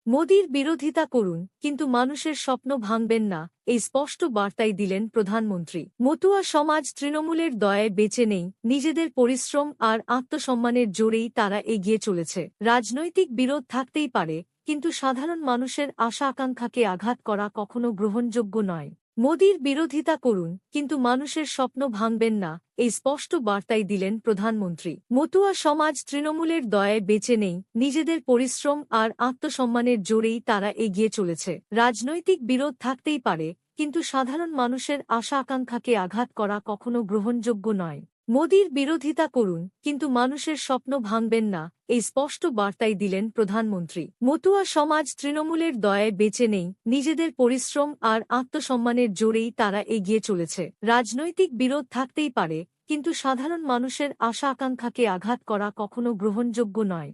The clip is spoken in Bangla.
মোদির বিরোধিতা করুন, কিন্তু মানুষের স্বপ্ন ভাঙবেন না, এই স্পষ্ট বার্তাই দিলেন প্রধানমন্ত্রী। মতুয়া সমাজ তৃণমূলের দয়ায় বেঁচে নেই, নিজেদের পরিশ্রম আর আত্মসম্মানের জোরেই তারা এগিয়ে চলেছে। রাজনৈতিক বিরোধ থাকতেই পারে, কিন্তু সাধারণ মানুষের আশা আকাঙ্ক্ষাকে আঘাত করা কখনো গ্রহণযোগ্য নয়। মোদির বিরোধিতা করুন, কিন্তু মানুষের স্বপ্ন ভাঙবেন না, এই স্পষ্ট বার্তাই দিলেন প্রধানমন্ত্রী। মতুয়া সমাজ তৃণমূলের দয়ায় বেঁচে নেই, নিজেদের পরিশ্রম আর আত্মসম্মানের জোরেই তারা এগিয়ে চলেছে। রাজনৈতিক বিরোধ থাকতেই পারে, কিন্তু সাধারণ মানুষের আশা আকাঙ্ক্ষাকে আঘাত করা কখনো গ্রহণযোগ্য নয়। মোদির বিরোধিতা করুন, কিন্তু মানুষের স্বপ্ন ভাঙবেন না, এই স্পষ্ট বার্তাই দিলেন প্রধানমন্ত্রী। মতুয়া সমাজ তৃণমূলের দয়ায় বেঁচে নেই, নিজেদের পরিশ্রম আর আত্মসম্মানের জোরেই তারা এগিয়ে চলেছে। রাজনৈতিক বিরোধ থাকতেই পারে, কিন্তু সাধারণ মানুষের আশা আকাঙ্ক্ষাকে আঘাত করা কখনো গ্রহণযোগ্য নয়।